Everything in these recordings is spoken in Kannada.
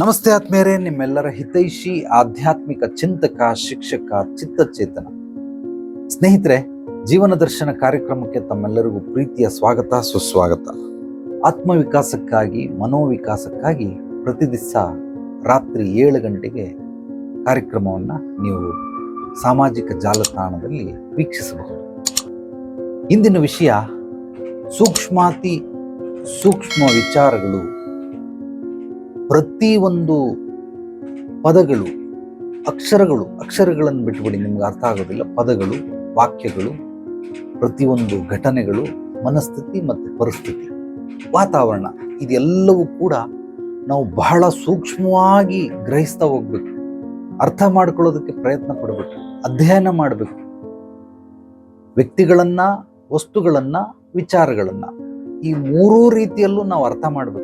ನಮಸ್ತೆ ಆತ್ಮೀಯರೇ, ನಿಮ್ಮೆಲ್ಲರ ಹಿತೈಷಿ ಆಧ್ಯಾತ್ಮಿಕ ಚಿಂತಕ, ಶಿಕ್ಷಕ, ಚಿತ್ತಚೇತನ ಸ್ನೇಹಿತರೆ, ಜೀವನ ದರ್ಶನ ಕಾರ್ಯಕ್ರಮಕ್ಕೆ ತಮ್ಮೆಲ್ಲರಿಗೂ ಪ್ರೀತಿಯ ಸ್ವಾಗತ, ಸುಸ್ವಾಗತ. ಆತ್ಮವಿಕಾಸಕ್ಕಾಗಿ, ಮನೋವಿಕಾಸಕ್ಕಾಗಿ ಪ್ರತಿ ದಿವಸ ರಾತ್ರಿ 7 ಗಂಟೆಗೆ ಕಾರ್ಯಕ್ರಮವನ್ನು ನೀವು ಸಾಮಾಜಿಕ ಜಾಲತಾಣದಲ್ಲಿ ವೀಕ್ಷಿಸಬಹುದು. ಇಂದಿನ ವಿಷಯ ಸೂಕ್ಷ್ಮಾತಿ ಸೂಕ್ಷ್ಮ ವಿಚಾರಗಳು. ಪ್ರತಿಯೊಂದು ಪದಗಳು, ಅಕ್ಷರಗಳನ್ನು ಬಿಟ್ಟುಬಿಡಿ, ನಿಮ್ಗೆ ಅರ್ಥ ಆಗೋದಿಲ್ಲ. ಪದಗಳು, ವಾಕ್ಯಗಳು, ಪ್ರತಿಯೊಂದು ಘಟನೆಗಳು, ಮನಸ್ಥಿತಿ ಮತ್ತು ಪರಿಸ್ಥಿತಿ, ವಾತಾವರಣ, ಇದೆಲ್ಲವೂ ಕೂಡ ನಾವು ಬಹಳ ಸೂಕ್ಷ್ಮವಾಗಿ ಗ್ರಹಿಸ್ತಾ ಹೋಗ್ಬೇಕು. ಅರ್ಥ ಮಾಡ್ಕೊಳ್ಳೋದಕ್ಕೆ ಪ್ರಯತ್ನ ಪಡಬೇಕು, ಅಧ್ಯಯನ ಮಾಡಬೇಕು. ವ್ಯಕ್ತಿಗಳನ್ನ, ವಸ್ತುಗಳನ್ನ, ವಿಚಾರಗಳನ್ನ, ಈ ಮೂರೂ ರೀತಿಯಲ್ಲೂ ನಾವು ಅರ್ಥ ಮಾಡಬೇಕು.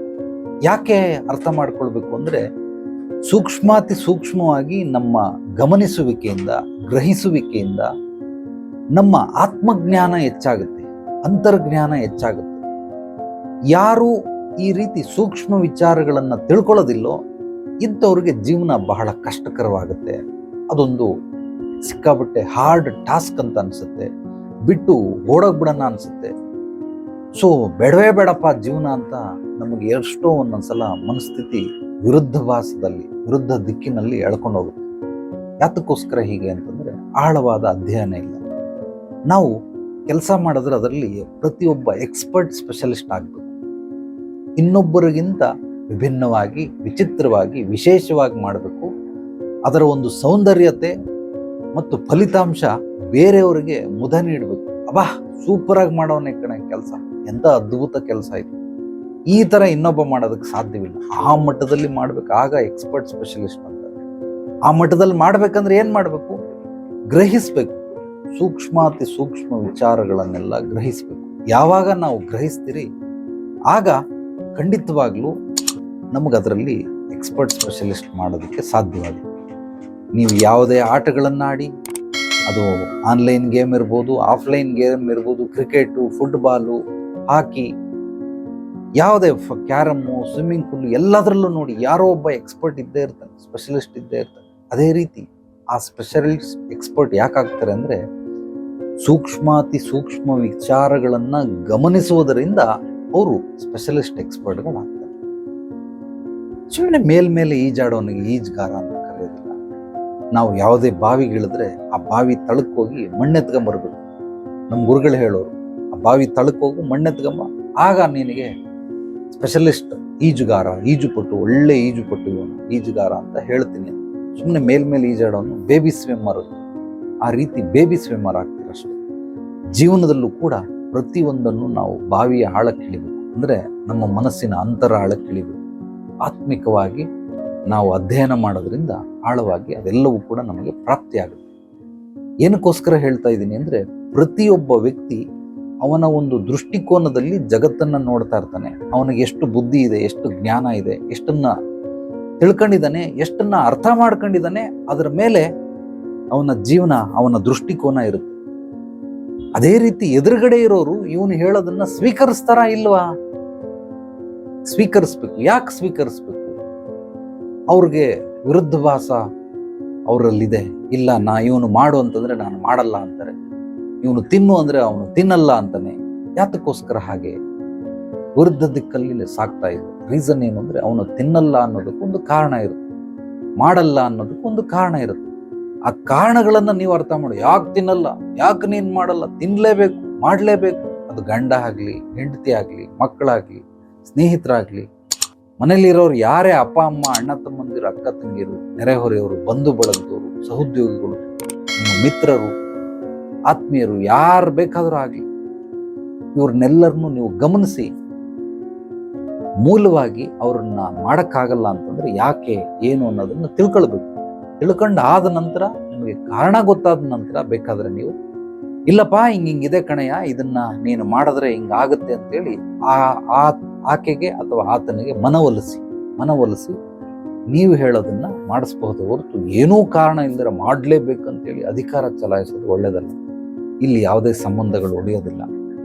ಯಾಕೆ ಅರ್ಥ ಮಾಡ್ಕೊಳ್ಬೇಕು ಅಂದರೆ, ಸೂಕ್ಷ್ಮಾತಿ ಸೂಕ್ಷ್ಮವಾಗಿ ನಮ್ಮ ಗಮನಿಸುವಿಕೆಯಿಂದ, ಗ್ರಹಿಸುವಿಕೆಯಿಂದ ನಮ್ಮ ಆತ್ಮಜ್ಞಾನ ಹೆಚ್ಚಾಗುತ್ತೆ, ಅಂತರ್ಜ್ಞಾನ ಹೆಚ್ಚಾಗುತ್ತೆ. ಯಾರು ಈ ರೀತಿ ಸೂಕ್ಷ್ಮ ವಿಚಾರಗಳನ್ನು ತಿಳ್ಕೊಳ್ಳೋದಿಲ್ಲೋ ಇಂಥವ್ರಿಗೆ ಜೀವನ ಬಹಳ ಕಷ್ಟಕರವಾಗುತ್ತೆ. ಅದೊಂದು ಸಿಕ್ಕಾಬಿಟ್ಟೆ ಹಾರ್ಡ್ ಟಾಸ್ಕ್ ಅಂತ ಅನಿಸುತ್ತೆ. ಬಿಟ್ಟು ಓಡೋಗ್ಬಿಡೋಣ ಅನಿಸುತ್ತೆ. ಸೊ ಬೇಡವೇ ಬೇಡಪ್ಪ ಜೀವನ ಅಂತ ನಮಗೆ ಎಷ್ಟೋ ಒಂದೊಂದ್ಸಲ ಮನಸ್ಥಿತಿ ವಿರುದ್ಧ ದಿಕ್ಕಿನಲ್ಲಿ ಎಳ್ಕೊಂಡು ಹೋಗುತ್ತೆ. ಯಾತಕ್ಕೋಸ್ಕರ ಹೀಗೆ ಅಂತಂದರೆ, ಆಳವಾದ ಅಧ್ಯಯನ ಇಲ್ಲ. ನಾವು ಕೆಲಸ ಮಾಡಿದ್ರೆ ಅದರಲ್ಲಿ ಪ್ರತಿಯೊಬ್ಬ ಎಕ್ಸ್ಪರ್ಟ್, ಸ್ಪೆಷಲಿಸ್ಟ್ ಆಗಬೇಕು. ಇನ್ನೊಬ್ಬರಿಗಿಂತ ವಿಭಿನ್ನವಾಗಿ, ವಿಚಿತ್ರವಾಗಿ, ವಿಶೇಷವಾಗಿ ಮಾಡಬೇಕು. ಅದರ ಒಂದು ಸೌಂದರ್ಯತೆ ಮತ್ತು ಫಲಿತಾಂಶ ಬೇರೆಯವರಿಗೆ ಮುದ ನೀಡಬೇಕು. ಅಬ್ಬಾ ಸೂಪರಾಗಿ ಮಾಡೋನೇ ಕಣೆ ಕೆಲಸ, ಎಂಥ ಅದ್ಭುತ ಕೆಲಸ ಇದು, ಈ ಥರ ಇನ್ನೊಬ್ಬ ಮಾಡೋದಕ್ಕೆ ಸಾಧ್ಯವಿಲ್ಲ. ಆ ಮಟ್ಟದಲ್ಲಿ ಮಾಡ್ಬೇಕು, ಆಗ ಎಕ್ಸ್ಪರ್ಟ್, ಸ್ಪೆಷಲಿಸ್ಟ್ ಅಂತಾರೆ. ಆ ಮಟ್ಟದಲ್ಲಿ ಮಾಡ್ಬೇಕಂದ್ರೆ ಏನು ಮಾಡಬೇಕು? ಗ್ರಹಿಸ್ಬೇಕು. ಸೂಕ್ಷ್ಮಾತಿ ಸೂಕ್ಷ್ಮ ವಿಚಾರಗಳನ್ನೆಲ್ಲ ಗ್ರಹಿಸ್ಬೇಕು. ಯಾವಾಗ ನಾವು ಗ್ರಹಿಸ್ತೀರಿ ಆಗ ಖಂಡಿತವಾಗ್ಲೂ ನಮಗದರಲ್ಲಿ ಎಕ್ಸ್ಪರ್ಟ್, ಸ್ಪೆಷಲಿಸ್ಟ್ ಮಾಡೋದಕ್ಕೆ ಸಾಧ್ಯವಾಗಿದೆ. ನೀವು ಯಾವುದೇ ಆಟಗಳನ್ನಾಡಿ, ಅದು ಆನ್ಲೈನ್ ಗೇಮ್ ಇರ್ಬೋದು, ಆಫ್ಲೈನ್ ಗೇಮ್ ಇರ್ಬೋದು, ಕ್ರಿಕೆಟು, ಫುಟ್ಬಾಲು, ಹಾಕಿ, ಯಾವುದೇ ಕ್ಯಾರಮ್ಮು, ಸ್ವಿಮ್ಮಿಂಗ್ ಪೂಲ್, ಎಲ್ಲದರಲ್ಲೂ ನೋಡಿ ಯಾರೋ ಒಬ್ಬ ಎಕ್ಸ್ಪರ್ಟ್ ಇದ್ದೇ ಇರ್ತಾನೆ, ಸ್ಪೆಷಲಿಸ್ಟ್ ಇದ್ದೇ ಇರ್ತಾನೆ. ಅದೇ ರೀತಿ ಆ ಸ್ಪೆಷಲಿಸ್ಟ್, ಎಕ್ಸ್ಪರ್ಟ್ ಯಾಕಾಗ್ತಾರೆ ಅಂದರೆ, ಸೂಕ್ಷ್ಮಾತಿ ಸೂಕ್ಷ್ಮ ವಿಚಾರಗಳನ್ನು ಗಮನಿಸುವುದರಿಂದ ಅವರು ಸ್ಪೆಷಲಿಸ್ಟ್, ಎಕ್ಸ್ಪರ್ಟ್ಗಳಾಗ್ತಾರೆ. ಸುಮ್ಮನೆ ಮೇಲ್ಮೇಲೆ ಈಜಾಡೋನಿಗೆ ಈಜ್ಗಾರ ಅಂತ ಕರೆಯೋದಿಲ್ಲ. ನಾವು ಯಾವುದೇ ಬಾವಿಗಿಳಿದ್ರೆ ಆ ಬಾವಿ ತಳಕ್ಕೆ ಹೋಗಿ ಮಣ್ಣೆತ್ಕೊಂಬರ್ಬೇಕು. ನಮ್ಮ ಗುರುಗಳು ಹೇಳೋರು, ಆ ಬಾವಿ ತಳಕ್ಕೆ ಹೋಗು, ಮಣ್ಣೆತ್ಕೊಂಬ, ಆಗ ನಿನಗೆ ಸ್ಪೆಷಲಿಸ್ಟ್, ಈಜುಗಾರ, ಈಜುಪಟು, ಒಳ್ಳೆ ಈಜುಪಟು, ಇವನು ಈಜುಗಾರ ಅಂತ ಹೇಳ್ತೀನಿ. ಸುಮ್ಮನೆ ಮೇಲ್ಮೇಲೆ ಈಜಾಡೋನು ಬೇಬಿ ಸ್ವಿಮ್ಮರ್, ಆ ರೀತಿ ಬೇಬಿ ಸ್ವಿಮ್ಮರ್ ಆಗ್ತೀರಷ್ಟೇ. ಜೀವನದಲ್ಲೂ ಕೂಡ ಪ್ರತಿಯೊಂದನ್ನು ನಾವು ಬಾವಿಯ ಆಳಕ್ಕೆ ಇಳಿಬೇಕು. ಅಂದರೆ ನಮ್ಮ ಮನಸ್ಸಿನ ಅಂತರ ಆಳಕ್ಕೆ ಇಳಿಬೇಕು. ಆತ್ಮಿಕವಾಗಿ ನಾವು ಅಧ್ಯಯನ ಮಾಡೋದ್ರಿಂದ ಆಳವಾಗಿ ಅದೆಲ್ಲವೂ ಕೂಡ ನಮಗೆ ಪ್ರಾಪ್ತಿಯಾಗುತ್ತೆ. ಏನಕ್ಕೋಸ್ಕರ ಹೇಳ್ತಾ ಇದ್ದೀನಿ ಅಂದರೆ, ಪ್ರತಿಯೊಬ್ಬ ವ್ಯಕ್ತಿ ಅವನ ಒಂದು ದೃಷ್ಟಿಕೋನದಲ್ಲಿ ಜಗತ್ತನ್ನು ನೋಡ್ತಾ ಇರ್ತಾನೆ. ಅವನಿಗೆ ಎಷ್ಟು ಬುದ್ಧಿ ಇದೆ, ಎಷ್ಟು ಜ್ಞಾನ ಇದೆ, ಎಷ್ಟನ್ನ ತಿಳ್ಕೊಂಡಿದ್ದಾನೆ, ಎಷ್ಟನ್ನ ಅರ್ಥ ಮಾಡ್ಕೊಂಡಿದ್ದಾನೆ, ಅದರ ಮೇಲೆ ಅವನ ಜೀವನ, ಅವನ ದೃಷ್ಟಿಕೋನ ಇರುತ್ತೆ. ಅದೇ ರೀತಿ ಎದುರುಗಡೆ ಇರೋರು ಇವನು ಹೇಳೋದನ್ನ ಸ್ವೀಕರಿಸ್ತಾರಾ ಇಲ್ವಾ? ಸ್ವೀಕರಿಸ್ಬೇಕು. ಯಾಕೆ ಸ್ವೀಕರಿಸ್ಬೇಕು? ಅವ್ರಿಗೆ ವಿರುದ್ಧಭಾಸ ಅವರಲ್ಲಿದೆ. ಇಲ್ಲ, ಇವನು ಮಾಡು ಅಂತಂದ್ರೆ ನಾನು ಮಾಡಲ್ಲ ಅಂತಾರೆ. ಇವನು ತಿನ್ನು ಅಂದ್ರೆ ಅವನು ತಿನ್ನಲ್ಲ ಅಂತಾನೆ. ಯಾತಕ್ಕೋಸ್ಕರ ಹಾಗೆ ವಿರುದ್ಧ ದಿಕ್ಕಲ್ಲಿ ಸಾಕ್ತಾ ಇದೆ? ರೀಸನ್ ಏನು ಅಂದ್ರೆ, ಅವನು ತಿನ್ನಲ್ಲ ಅನ್ನೋದಕ್ಕೊಂದು ಕಾರಣ ಇರುತ್ತೆ, ಮಾಡಲ್ಲ ಅನ್ನೋದಕ್ಕೊಂದು ಕಾರಣ ಇರುತ್ತೆ. ಆ ಕಾರಣಗಳನ್ನ ನೀವು ಅರ್ಥ ಮಾಡಿ. ಯಾಕೆ ತಿನ್ನಲ್ಲ, ಯಾಕೆ ನೀನ್ ಮಾಡಲ್ಲ, ತಿನ್ಲೇಬೇಕು, ಮಾಡ್ಲೇಬೇಕು. ಅದು ಗಂಡ ಆಗ್ಲಿ, ಹೆಂಡತಿ ಆಗ್ಲಿ, ಮಕ್ಕಳಾಗ್ಲಿ, ಸ್ನೇಹಿತರಾಗ್ಲಿ, ಮನೇಲಿರೋರು ಯಾರೇ, ಅಪ್ಪ ಅಮ್ಮ, ಅಣ್ಣ ತಮ್ಮಂದಿರು, ಅಕ್ಕ ತಂಗಿರು, ನೆರೆಹೊರೆಯವರು, ಬಂಧು ಬಳಗದವರು, ಸಹೋದ್ಯೋಗಿಗಳು, ನಿಮ್ಮ ಮಿತ್ರರು, ಆತ್ಮೀಯರು, ಯಾರು ಬೇಕಾದರೂ ಆಗಲಿ, ಇವ್ರನ್ನೆಲ್ಲರನ್ನು ನೀವು ಗಮನಿಸಿ. ಮೂಲವಾಗಿ ಅವ್ರನ್ನ ಮಾಡೋಕ್ಕಾಗಲ್ಲ ಅಂತಂದ್ರೆ ಯಾಕೆ, ಏನು ಅನ್ನೋದನ್ನ ತಿಳ್ಕೊಳ್ಬೇಕು. ತಿಳ್ಕೊಂಡು ಆದ ನಂತರ, ನಿಮಗೆ ಕಾರಣ ಗೊತ್ತಾದ ನಂತರ ಬೇಕಾದ್ರೆ ನೀವು, ಇಲ್ಲಪ್ಪ ಹಿಂಗಿದೆ ಕಣಯ್ಯ, ಇದನ್ನ ನೀನು ಮಾಡಿದ್ರೆ ಹಿಂಗಾಗುತ್ತೆ ಅಂತೇಳಿ ಆಕೆಗೆ ಅಥವಾ ಆತನಿಗೆ ಮನವೊಲಿಸಿ ನೀವು ಹೇಳೋದನ್ನ ಮಾಡಿಸ್ಬಹುದು ಹೊರತು, ಏನೂ ಕಾರಣ ಇಲ್ಲದ್ರೆ ಮಾಡಲೇಬೇಕಂತೇಳಿ ಅಧಿಕಾರ ಚಲಾಯಿಸೋದು ಒಳ್ಳೆಯದಲ್ಲ. ಇಲ್ಲಿ ಯಾವುದೇ ಸಂಬಂಧಗಳು ಒಡೆಯೋದಿಲ್ಲ.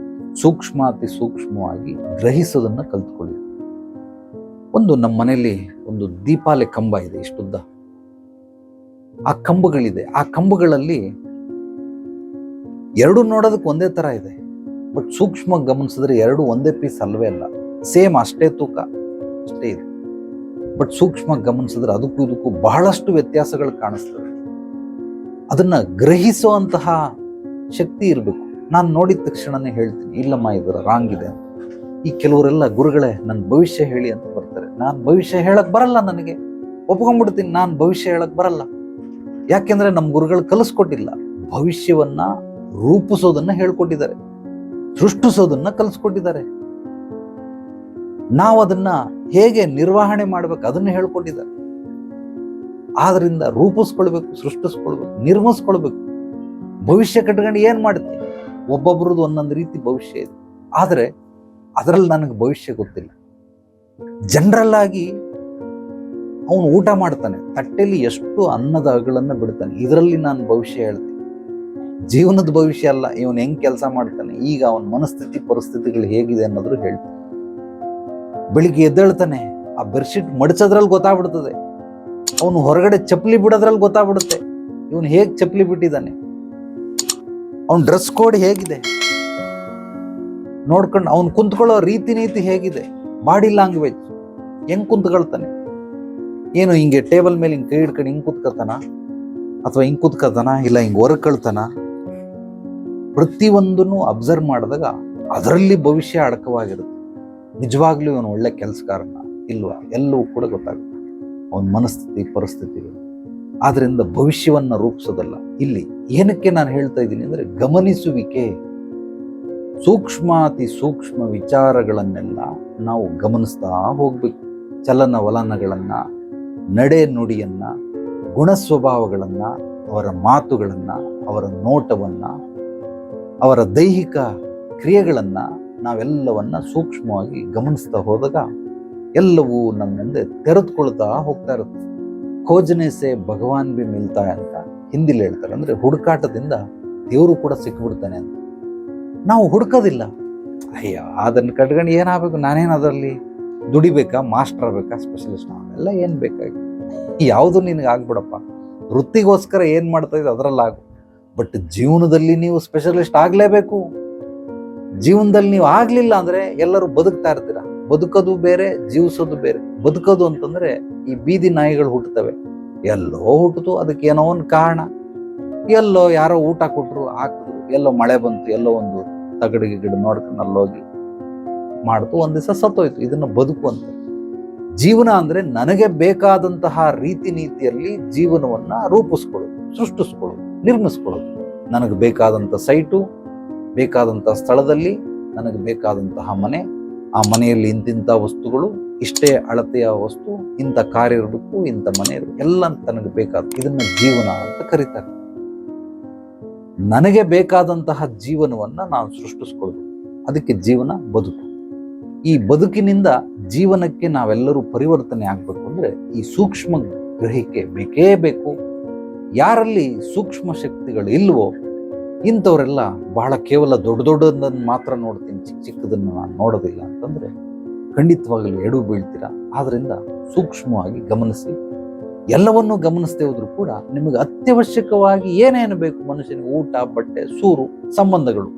ಸೂಕ್ಷ್ಮಾತಿ ಸೂಕ್ಷ್ಮವಾಗಿ ಗ್ರಹಿಸೋದನ್ನು ಕಲ್ತ್ಕೊಳ್ಳಿ. ನಮ್ಮ ಮನೆಯಲ್ಲಿ ಒಂದು ದೀಪಾಲೆ ಕಂಬ ಇದೆ, ಇಷ್ಟುದ್ದ. ಆ ಕಂಬಗಳಿದೆ. ಆ ಕಂಬಗಳಲ್ಲಿ ಎರಡು ನೋಡೋದಕ್ಕೆ ಒಂದೇ ತರ ಇದೆ, ಬಟ್ ಸೂಕ್ಷ್ಮ ಗಮನಿಸಿದ್ರೆ ಎರಡು ಒಂದೇ ಪೀಸ್ ಅಲ್ವೇ ಅಲ್ಲ. ಸೇಮ್ ಅಷ್ಟೇ ತೂಕ, ಅಷ್ಟೇ ಇದೆ. ಬಟ್ ಸೂಕ್ಷ್ಮ ಗಮನಿಸಿದ್ರೆ ಅದಕ್ಕೂ ಇದಕ್ಕೂ ಬಹಳಷ್ಟು ವ್ಯತ್ಯಾಸಗಳು ಕಾಣಿಸ್ತವೆ. ಅದನ್ನ ಗ್ರಹಿಸುವಂತಹ ಶಕ್ತಿ ಇರಬೇಕು. ನಾನು ನೋಡಿದ ತಕ್ಷಣನೇ ಹೇಳ್ತೀನಿ, ಇಲ್ಲಮ್ಮ ಇದರ ರಾಂಗ್ ಇದೆ ಅಂತ. ಈ ಕೆಲವರೆಲ್ಲ ಗುರುಗಳೇ ನನ್ನ ಭವಿಷ್ಯ ಹೇಳಿ ಅಂತ ಬರ್ತಾರೆ. ನಾನು ಭವಿಷ್ಯ ಹೇಳಕ್ ಬರಲ್ಲ, ನನಗೆ ಒಪ್ಕೊಂಡ್ಬಿಡ್ತೀನಿ, ನಾನು ಭವಿಷ್ಯ ಹೇಳಕ್ ಬರಲ್ಲ. ಯಾಕೆಂದ್ರೆ ನಮ್ಮ ಗುರುಗಳು ಕಲಿಸ್ಕೊಟ್ಟಿಲ್ಲ. ಭವಿಷ್ಯವನ್ನ ರೂಪಿಸೋದನ್ನ ಹೇಳ್ಕೊಟ್ಟಿದ್ದಾರೆ, ಸೃಷ್ಟಿಸೋದನ್ನ ಕಲಿಸ್ಕೊಟ್ಟಿದ್ದಾರೆ. ನಾವು ಅದನ್ನ ಹೇಗೆ ನಿರ್ವಹಣೆ ಮಾಡ್ಬೇಕು ಅದನ್ನ ಹೇಳ್ಕೊಟ್ಟಿದ್ದಾರೆ. ಆದ್ರಿಂದ ರೂಪಿಸ್ಕೊಳ್ಬೇಕು, ಸೃಷ್ಟಿಸ್ಕೊಳ್ಬೇಕು, ನಿರ್ಮಿಸ್ಕೊಳ್ಬೇಕು. ಭವಿಷ್ಯ ಕಟ್ಕೊಂಡು ಏನ್ ಮಾಡ್ತೀನಿ? ಒಬ್ಬೊಬ್ರದ್ದು ಒಂದೊಂದು ರೀತಿ ಭವಿಷ್ಯ ಇದೆ, ಆದ್ರೆ ಅದರಲ್ಲಿ ನನಗೆ ಭವಿಷ್ಯ ಗೊತ್ತಿಲ್ಲ. ಜನರಲ್ ಆಗಿ ಅವನು ಊಟ ಮಾಡ್ತಾನೆ, ತಟ್ಟೆಯಲ್ಲಿ ಎಷ್ಟು ಅನ್ನದ ಅಗಳನ್ನ ಬಿಡ್ತಾನೆ, ಇದರಲ್ಲಿ ನಾನು ಭವಿಷ್ಯ ಹೇಳ್ತೀನಿ. ಜೀವನದ ಭವಿಷ್ಯ ಅಲ್ಲ, ಇವನು ಹೆಂಗ್ ಕೆಲಸ ಮಾಡ್ತಾನೆ, ಈಗ ಅವನ ಮನಸ್ಥಿತಿ ಪರಿಸ್ಥಿತಿಗಳು ಹೇಗಿದೆ ಅನ್ನೋದ್ರು ಹೇಳ್ತಾನೆ. ಬೆಳಿಗ್ಗೆ ಎದ್ದೇಳ್ತಾನೆ, ಆ ಬೆಡ್ಶೀಟ್ ಮಡಚೋದ್ರಲ್ಲಿ ಗೊತ್ತಾಗ್ಬಿಡ್ತದೆ. ಅವನು ಹೊರಗಡೆ ಚಪ್ಪಲಿ ಬಿಡೋದ್ರಲ್ಲಿ ಗೊತ್ತಾಗ್ಬಿಡುತ್ತೆ ಇವನು ಹೇಗ್ ಚಪ್ಪಲಿ ಬಿಟ್ಟಿದ್ದಾನೆ, ಅವನ ಡ್ರೆಸ್ ಕೋಡ್ ಹೇಗಿದೆ ನೋಡ್ಕೊಂಡು, ಅವ್ನು ಕುಂತ್ಕೊಳ್ಳೋ ರೀತಿ ನೀತಿ ಹೇಗಿದೆ, ಬಾಡಿ ಲ್ಯಾಂಗ್ವೇಜ್ ಹೆಂಗ್ ಕುಂತ್ಕೊಳ್ತಾನೆ, ಏನು ಹಿಂಗೆ ಟೇಬಲ್ ಮೇಲೆ ಹಿಂಗೆ ಕೈ ಹಿಡ್ಕೊಂಡು ಹಿಂಗ್ ಕುತ್ಕೊತಾನ, ಅಥವಾ ಹಿಂಗ್ ಕುತ್ಕೊತಾನ, ಇಲ್ಲ ಹಿಂಗ್ ಹೊರಕಳ್ತಾನ. ಪ್ರತಿಯೊಂದನ್ನು ಅಬ್ಸರ್ವ್ ಮಾಡಿದಾಗ ಅದರಲ್ಲಿ ಭವಿಷ್ಯ ಅಡಕವಾಗಿರುತ್ತೆ. ನಿಜವಾಗ್ಲೂ ಇವನು ಒಳ್ಳೆ ಕೆಲಸಗಾರನ ಇಲ್ವಾ ಎಲ್ಲವೂ ಕೂಡ ಗೊತ್ತಾಗುತ್ತೆ, ಅವನ ಮನಸ್ಥಿತಿ ಪರಿಸ್ಥಿತಿಗಳು. ಆದ್ರಿಂದ ಭವಿಷ್ಯವನ್ನ ರೂಪಿಸೋದಲ್ಲ. ಇಲ್ಲಿ ಏನಕ್ಕೆ ನಾನು ಹೇಳ್ತಾ ಇದ್ದೀನಿ ಅಂದ್ರೆ, ಗಮನಿಸುವಿಕೆ, ಸೂಕ್ಷ್ಮಾತಿ ಸೂಕ್ಷ್ಮ ವಿಚಾರಗಳನ್ನೆಲ್ಲ ನಾವು ಗಮನಿಸ್ತಾ ಹೋಗ್ಬೇಕು. ಚಲನವಲನಗಳನ್ನ, ನಡೆ ನುಡಿಯನ್ನ, ಗುಣ ಸ್ವಭಾವಗಳನ್ನ, ಅವರ ಮಾತುಗಳನ್ನ, ಅವರ ನೋಟವನ್ನ, ಅವರ ದೈಹಿಕ ಕ್ರಿಯೆಗಳನ್ನ ನಾವೆಲ್ಲವನ್ನ ಸೂಕ್ಷ್ಮವಾಗಿ ಗಮನಿಸ್ತಾ ಹೋದಾಗ ಎಲ್ಲವೂ ನಮ್ಮ ಮುಂದೆ ತೆರೆದುಕೊಳ್ತಾ ಹೋಗ್ತಾ ಇರುತ್ತೆ. ಖೋಜನೆ ಸೆ ಭಗವಾನ್ ಬಿ ಮಿಲ್ತಾ ಅಂತ ಹಿಂದಿಲಿ ಹೇಳ್ತಾರೆ. ಅಂದ್ರೆ ಹುಡುಕಾಟದಿಂದ ದೇವರು ಕೂಡ ಸಿಕ್ಬಿಡ್ತಾನೆ ಅಂತ. ನಾವು ಹುಡುಕೋದಿಲ್ಲ. ಅಯ್ಯ ಅದನ್ನ ಕಟ್ಕೊಂಡು ಏನಾಗಬೇಕು, ನಾನೇನು ಅದರಲ್ಲಿ ದುಡಿಬೇಕಾ, ಮಾಸ್ಟರ್ ಆಗ್ಬೇಕಾ, ಸ್ಪೆಷಲಿಸ್ಟ್ ಅವೆಲ್ಲ ಏನ್ ಬೇಕಾಗಿ, ಯಾವುದು ನಿನಗೆ ಆಗ್ಬಿಡಪ್ಪ. ವೃತ್ತಿಗೋಸ್ಕರ ಏನ್ ಮಾಡ್ತಾ ಇದ್ದ ಅದರಲ್ಲಾಗು, ಬಟ್ ಜೀವನದಲ್ಲಿ ನೀವು ಸ್ಪೆಷಲಿಸ್ಟ್ ಆಗ್ಲೇಬೇಕು. ಜೀವನದಲ್ಲಿ ನೀವು ಆಗ್ಲಿಲ್ಲ ಅಂದ್ರೆ ಎಲ್ಲರೂ ಬದುಕ್ತಾ ಇರ್ತೀರ. ಬದುಕೋದು ಬೇರೆ, ಜೀವಿಸೋದು ಬೇರೆ. ಬದುಕೋದು ಅಂತಂದ್ರೆ ಈ ಬೀದಿ ನಾಯಿಗಳು ಹುಟ್ಟುತ್ತವೆ, ಎಲ್ಲೋ ಹುಟ್ಟಿತು, ಅದಕ್ಕೆ ಏನೋ ಒಂದು ಕಾರಣ, ಎಲ್ಲೋ ಯಾರೋ ಊಟ ಕೊಟ್ರು ಹಾಕಿದ್ರು, ಎಲ್ಲೋ ಮಳೆ ಬಂತು, ಎಲ್ಲೋ ಒಂದು ತಗಡಿಗೆ ಗಿಡ ನೋಡ್ಕೊಂಡು ಅಲ್ಲೋಗಿ ಮಾಡ್ತು, ಒಂದ್ ದಿವಸ ಸತ್ತೋಯ್ತು. ಇದನ್ನ ಬದುಕು ಅಂತ. ಜೀವನ ಅಂದ್ರೆ ನನಗೆ ಬೇಕಾದಂತಹ ರೀತಿ ನೀತಿಯಲ್ಲಿ ಜೀವನವನ್ನ ರೂಪಿಸ್ಕೊಳ್ಳೋದು, ಸೃಷ್ಟಿಸ್ಕೊಳ್ಳೋದು, ನಿರ್ಮಿಸ್ಕೊಳ್ಳೋದು. ನನಗೆ ಬೇಕಾದಂತ ಸೈಟು, ಬೇಕಾದಂತಹ ಸ್ಥಳದಲ್ಲಿ ನನಗೆ ಬೇಕಾದಂತಹ ಮನೆ, ಆ ಮನೆಯಲ್ಲಿ ಇಂತಿಂಥ ವಸ್ತುಗಳು, ಇಷ್ಟೇ ಅಳತೆಯ ವಸ್ತು, ಇಂಥ ಕಾರ್ ಇರಬೇಕು, ಇಂಥ ಮನೆ ಇರಬೇಕು, ಎಲ್ಲ ನನಗೆ ಬೇಕಾದ, ಇದನ್ನ ಜೀವನ ಅಂತ ಕರೀತಾರೆ. ನನಗೆ ಬೇಕಾದಂತಹ ಜೀವನವನ್ನ ನಾನು ಸೃಷ್ಟಿಸ್ಕೊಳ್ಬೇಕು. ಅದಕ್ಕೆ ಜೀವನ ಬದುಕು. ಈ ಬದುಕಿನಿಂದ ಜೀವನಕ್ಕೆ ನಾವೆಲ್ಲರೂ ಪರಿವರ್ತನೆ ಆಗ್ಬೇಕು ಅಂದ್ರೆ ಈ ಸೂಕ್ಷ್ಮ ಗ್ರಹಿಕೆ ಬೇಕೇ ಬೇಕು. ಯಾರಲ್ಲಿ ಸೂಕ್ಷ್ಮ ಶಕ್ತಿಗಳು ಇಲ್ವೋ ಇಂಥವರೆಲ್ಲ ಬಹಳ ಕೇವಲ ದೊಡ್ಡ ದೊಡ್ಡದನ್ನು ಮಾತ್ರ ನೋಡ್ತೀನಿ, ಚಿಕ್ಕ ಚಿಕ್ಕದನ್ನು ನಾನು ನೋಡೋದಿಲ್ಲ ಅಂತಂದ್ರೆ ಖಂಡಿತವಾಗಲೂ ಎಡು ಬೀಳ್ತೀರಾ. ಆದ್ರಿಂದ ಸೂಕ್ಷ್ಮವಾಗಿ ಗಮನಿಸಿ. ಎಲ್ಲವನ್ನೂ ಗಮನಿಸದೆ ಹೋದ್ರೂ ಕೂಡ ನಿಮಗೆ ಅತ್ಯವಶ್ಯಕವಾಗಿ ಏನೇನು ಬೇಕು ಮನುಷ್ಯನಿಗೆ, ಊಟ, ಬಟ್ಟೆ, ಸೂರು, ಸಂಬಂಧಗಳು,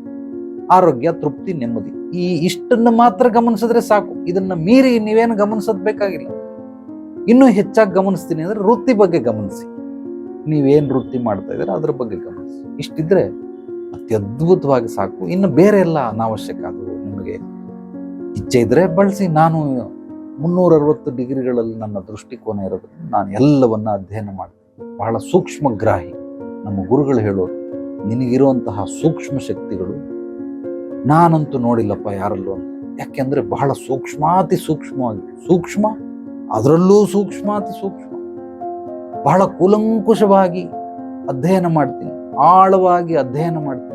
ಆರೋಗ್ಯ, ತೃಪ್ತಿ, ನೆಮ್ಮದಿ, ಈ ಇಷ್ಟನ್ನು ಮಾತ್ರ ಗಮನಿಸಿದ್ರೆ ಸಾಕು. ಇದನ್ನ ಮೀರಿ ನೀವೇನು ಗಮನಿಸೋದು ಬೇಕಾಗಿಲ್ಲ. ಇನ್ನೂ ಹೆಚ್ಚಾಗಿ ಗಮನಿಸ್ತೀನಿ ಅಂದ್ರೆ ವೃತ್ತಿ ಬಗ್ಗೆ ಗಮನಿಸಿ. ನೀವೇನ್ ವೃತ್ತಿ ಮಾಡ್ತಾ ಇದ್ದೀರಾ ಅದ್ರ ಬಗ್ಗೆ ಗಮನಿಸಿ. ಇಷ್ಟಿದ್ರೆ ಅತ್ಯದ್ಭುತವಾಗಿ ಸಾಕು. ಇನ್ನು ಬೇರೆ ಎಲ್ಲ ಅನಾವಶ್ಯಕ. ಅದು ನಿಮಗೆ ಇಚ್ಛೆ ಇದ್ರೆ ಬಳಸಿ. ನಾನು 360 ಡಿಗ್ರಿಗಳಲ್ಲಿ ನನ್ನ ದೃಷ್ಟಿಕೋನ ಇರೋದ್ರಿಂದ ನಾನು ಎಲ್ಲವನ್ನ ಅಧ್ಯಯನ ಮಾಡ್ತೀನಿ. ಬಹಳ ಸೂಕ್ಷ್ಮಗ್ರಾಹಿ. ನಮ್ಮ ಗುರುಗಳು ಹೇಳೋರು, ನಿನಗಿರುವಂತಹ ಸೂಕ್ಷ್ಮ ಶಕ್ತಿಗಳು ನಾನಂತೂ ನೋಡಿಲ್ಲಪ್ಪ ಯಾರಲ್ಲೂ ಅಂತ. ಯಾಕೆಂದ್ರೆ ಬಹಳ ಸೂಕ್ಷ್ಮಾತಿ ಸೂಕ್ಷ್ಮವಾಗಿ, ಸೂಕ್ಷ್ಮ ಅದರಲ್ಲೂ ಸೂಕ್ಷ್ಮಾತಿ ಸೂಕ್ಷ್ಮ, ಬಹಳ ಕೂಲಂಕುಷವಾಗಿ ಅಧ್ಯಯನ ಮಾಡ್ತೀನಿ, ಆಳವಾಗಿ ಅಧ್ಯಯನ ಮಾಡ್ತೀನಿ.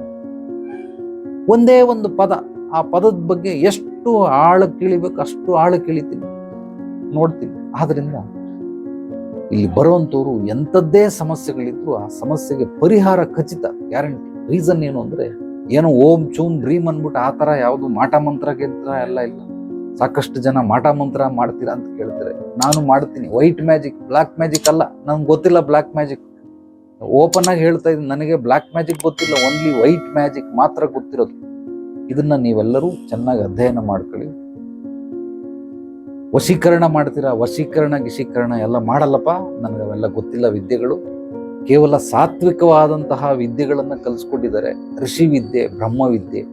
ಒಂದೇ ಒಂದು ಪದ, ಆ ಪದದ ಬಗ್ಗೆ ಎಷ್ಟು ಆಳಕ್ಕೆ ಇಳಿಬೇಕು ಅಷ್ಟು ಆಳಕ್ಕೆ ಇಳಿತೀನಿ, ನೋಡ್ತೀನಿ. ಆದ್ರಿಂದ ಇಲ್ಲಿ ಬರುವಂತವ್ರು ಎಂಥದ್ದೇ ಸಮಸ್ಯೆಗಳಿದ್ರು ಆ ಸಮಸ್ಯೆಗೆ ಪರಿಹಾರ ಖಚಿತ, ಗ್ಯಾರಂಟಿ. ರೀಸನ್ ಏನು ಅಂದ್ರೆ, ಏನೋ ಓಂ ಚೂಮ್ ಡ್ರೀಮ್ ಅನ್ಬಿಟ್ಟು ಆ ತರ ಯಾವುದು ಮಾಟ ಮಂತ್ರ ಗೆಂತ್ರ ಎಲ್ಲ ಇಲ್ಲ. ಸಾಕಷ್ಟು ಜನ ಮಾಟ ಮಂತ್ರ ಮಾಡ್ತೀರಾ ಅಂತ ಕೇಳ್ತಾರೆ. ನಾನು ಮಾಡ್ತೀನಿ. ವೈಟ್ ಮ್ಯಾಜಿಕ್, ಬ್ಲ್ಯಾಕ್ ಮ್ಯಾಜಿಕ್ ಅಲ್ಲ. ನಮ್ಗೆ ಗೊತ್ತಿಲ್ಲ ಬ್ಲ್ಯಾಕ್ ಮ್ಯಾಜಿಕ್. ಓಪನ್ ಆಗಿ ಹೇಳ್ತಾ ಇದ್ದೀನಿ, ನನಗೆ ಬ್ಲ್ಯಾಕ್ ಮ್ಯಾಜಿಕ್ ಗೊತ್ತಿಲ್ಲ, ಓನ್ಲಿ ವೈಟ್ ಮ್ಯಾಜಿಕ್ ಮಾತ್ರ ಗೊತ್ತಿರೋದು. ಇದನ್ನ ನೀವೆಲ್ಲರೂ ಚೆನ್ನಾಗಿ ಅಧ್ಯಯನ ಮಾಡ್ಕೊಳ್ಳಿ. ವಶೀಕರಣ ಮಾಡ್ತೀರಾ, ಗಿಶೀಕರಣ ಎಲ್ಲ ಮಾಡಲ್ಲಪ್ಪ, ನನಗೆ ಅವೆಲ್ಲ ಗೊತ್ತಿಲ್ಲ ವಿದ್ಯೆಗಳು. ಕೇವಲ ಸಾತ್ವಿಕವಾದಂತಹ ವಿದ್ಯೆಗಳನ್ನು ಕಲಿಸ್ಕೊಟ್ಟಿದ್ದಾರೆ. ಋಷಿ ವಿದ್ಯೆ, ಬ್ರಹ್ಮವಿದ್ಯೆ.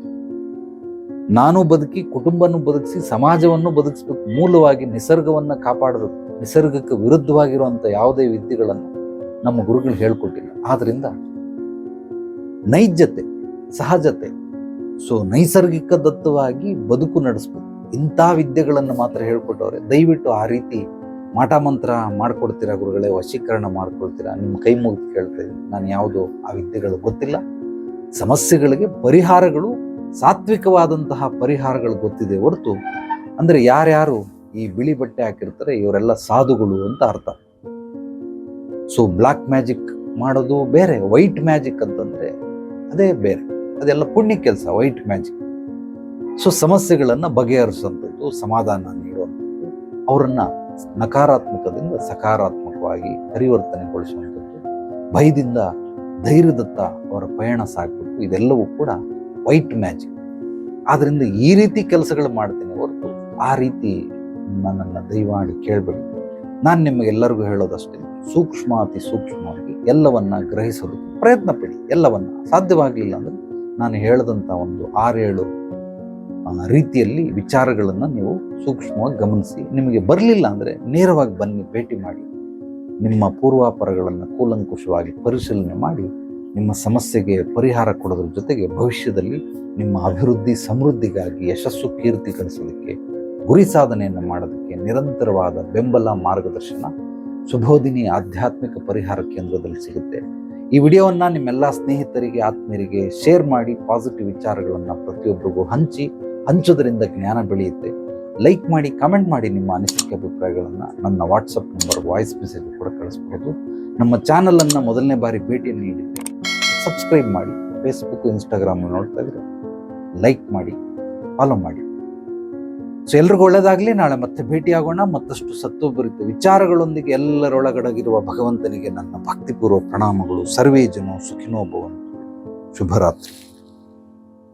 ನಾನು ಬದುಕಿ, ಕುಟುಂಬನೂ ಬದುಕಿಸಿ, ಸಮಾಜವನ್ನು ಬದುಕಿಸ್ಬೇಕು. ಮೂಲವಾಗಿ ನಿಸರ್ಗವನ್ನು ಕಾಪಾಡಬೇಕು. ನಿಸರ್ಗಕ್ಕೆ ವಿರುದ್ಧವಾಗಿರುವಂಥ ಯಾವುದೇ ವಿದ್ಯೆಗಳನ್ನು ನಮ್ಮ ಗುರುಗಳು ಹೇಳ್ಕೊಟ್ಟಿಲ್ಲ. ಆದ್ರಿಂದ ನೈಜತೆ, ಸಹಜತೆ, ನೈಸರ್ಗಿಕ ದತ್ತವಾಗಿ ಬದುಕು ನಡೆಸ್ಬೇಕು. ಇಂಥ ವಿದ್ಯೆಗಳನ್ನು ಮಾತ್ರ ಹೇಳ್ಕೊಟ್ಟವ್ರೆ. ದಯವಿಟ್ಟು ಆ ರೀತಿ ಮಾಟ ಮಂತ್ರ ಮಾಡ್ಕೊಡ್ತೀರಾ ಗುರುಗಳೇ, ವಶೀಕರಣ ಮಾಡ್ಕೊಳ್ತೀರಾ, ನಿಮ್ಮ ಕೈ ಮುಗಿದು ಕೇಳ್ತಾ ಇದ್ದೀನಿ. ನಾನು ಯಾವುದು ಆ ವಿದ್ಯೆಗಳು ಗೊತ್ತಿಲ್ಲ. ಸಮಸ್ಯೆಗಳಿಗೆ ಪರಿಹಾರಗಳು, ಸಾತ್ವಿಕವಾದಂತಹ ಪರಿಹಾರಗಳು ಗೊತ್ತಿದೆ ಹೊರತು, ಅಂದರೆ ಯಾರ್ಯಾರು ಈ ಬಿಳಿ ಬಟ್ಟೆ ಹಾಕಿರ್ತಾರೆ ಇವರೆಲ್ಲ ಸಾಧುಗಳು ಅಂತ ಅರ್ಥ. ಬ್ಲ್ಯಾಕ್ ಮ್ಯಾಜಿಕ್ ಮಾಡೋದು ಬೇರೆ, ವೈಟ್ ಮ್ಯಾಜಿಕ್ ಅಂತಂದ್ರೆ ಅದೇ ಬೇರೆ. ಅದೆಲ್ಲ ಪುಣ್ಯ ಕೆಲಸ ವೈಟ್ ಮ್ಯಾಜಿಕ್. ಸಮಸ್ಯೆಗಳನ್ನು ಬಗೆಹರಿಸುವಂಥದ್ದು, ಸಮಾಧಾನ ನೀಡುವಂಥದ್ದು, ಅವರನ್ನ ನಕಾರಾತ್ಮಕದಿಂದ ಸಕಾರಾತ್ಮಕವಾಗಿ ಪರಿವರ್ತನೆಗೊಳಿಸುವಂಥದ್ದು, ಭಯದಿಂದ ಧೈರ್ಯದತ್ತ ಅವರ ಪಯಣ ಸಾಕಬೇಕು. ಇದೆಲ್ಲವೂ ಕೂಡ ವೈಟ್ ಮ್ಯಾಜಿಕ್. ಆದ್ರಿಂದ ಈ ರೀತಿ ಕೆಲಸಗಳು ಮಾಡ್ತೀನಿ ಹೊರತು ಆ ರೀತಿ ನನ್ನನ್ನು ದಯಮಾಡಿ ಕೇಳಬೇಡಿ. ನಾನು ನಿಮಗೆಲ್ಲರಿಗೂ ಹೇಳೋದಷ್ಟೇ, ಅತಿ ಸೂಕ್ಷ್ಮವಾಗಿ ಎಲ್ಲವನ್ನ ಗ್ರಹಿಸೋದಕ್ಕೆ ಪ್ರಯತ್ನ ಪಡಿ. ಎಲ್ಲವನ್ನ ಸಾಧ್ಯವಾಗಲಿಲ್ಲ ಅಂದರೆ ನಾನು ಹೇಳಿದಂಥ ಒಂದು 6-7 ರೀತಿಯಲ್ಲಿ ವಿಚಾರಗಳನ್ನು ನೀವು ಸೂಕ್ಷ್ಮವಾಗಿ ಗಮನಿಸಿ. ನಿಮಗೆ ಬರಲಿಲ್ಲ ಅಂದರೆ ನೇರವಾಗಿ ಬನ್ನಿ, ಭೇಟಿ ಮಾಡಿ. ನಿಮ್ಮ ಪೂರ್ವಾಪರಗಳನ್ನು ಕೂಲಂಕುಷವಾಗಿ ಪರಿಶೀಲನೆ ಮಾಡಿ ನಿಮ್ಮ ಸಮಸ್ಯೆಗೆ ಪರಿಹಾರ ಕೊಡೋದ್ರ ಜೊತೆಗೆ ಭವಿಷ್ಯದಲ್ಲಿ ನಿಮ್ಮ ಅಭಿವೃದ್ಧಿ, ಸಮೃದ್ಧಿಗಾಗಿ, ಯಶಸ್ಸು, ಕೀರ್ತಿ ಗಳಿಸೋದಕ್ಕೆ, ಗುರಿ ಸಾಧನೆಯನ್ನು ಮಾಡೋದಕ್ಕೆ ನಿರಂತರವಾದ ಬೆಂಬಲ, ಮಾರ್ಗದರ್ಶನ ಶುಭೋದಿನಿ ಆಧ್ಯಾತ್ಮಿಕ ಪರಿಹಾರ ಕೇಂದ್ರದಲ್ಲಿ ಸಿಗುತ್ತೆ. ಈ ವಿಡಿಯೋವನ್ನು ನಿಮ್ಮೆಲ್ಲ ಸ್ನೇಹಿತರಿಗೆ, ಆತ್ಮೀಯರಿಗೆ ಶೇರ್ ಮಾಡಿ. ಪಾಸಿಟಿವ್ ವಿಚಾರಗಳನ್ನು ಪ್ರತಿಯೊಬ್ಬರಿಗೂ ಹಂಚೋದ್ರಿಂದ ಜ್ಞಾನ ಬೆಳೆಯುತ್ತೆ. ಲೈಕ್ ಮಾಡಿ, ಕಮೆಂಟ್ ಮಾಡಿ ನಿಮ್ಮ ಅನಿಸಿಕೆ, ಅಭಿಪ್ರಾಯಗಳನ್ನು ನನ್ನ ವಾಟ್ಸಪ್ ನಂಬರ್, ವಾಯ್ಸ್ ಮೆಸೇಜ್ ಕೂಡ ಕಳಿಸ್ಬೋದು. ನಮ್ಮ ಚಾನಲನ್ನು ಮೊದಲನೇ ಬಾರಿ ಭೇಟಿ ನೀಡಿದರೆ ಸಬ್ಸ್ಕ್ರೈಬ್ ಮಾಡಿ. ಫೇಸ್ಬುಕ್, ಇನ್ಸ್ಟಾಗ್ರಾಮ್ ನೋಡ್ತಾ ಇದ್ರೆ ಲೈಕ್ ಮಾಡಿ, ಫಾಲೋ ಮಾಡಿ. ಎಲ್ರಿಗೂ ಒಳ್ಳೆಯದಾಗಲಿ. ನಾಳೆ ಮತ್ತೆ ಭೇಟಿಯಾಗೋಣ ಮತ್ತಷ್ಟು ಸತ್ವಭರಿತ ವಿಚಾರಗಳೊಂದಿಗೆ. ಎಲ್ಲರೊಳಗಡಗಿರುವ ಭಗವಂತನಿಗೆ ನನ್ನ ಭಕ್ತಿಪೂರ್ವ ಪ್ರಣಾಮಗಳು. ಸರ್ವೇ ಜನೋ ಸುಖಿನೋ ಭವಂತು. ಶುಭರಾತ್ರಿ.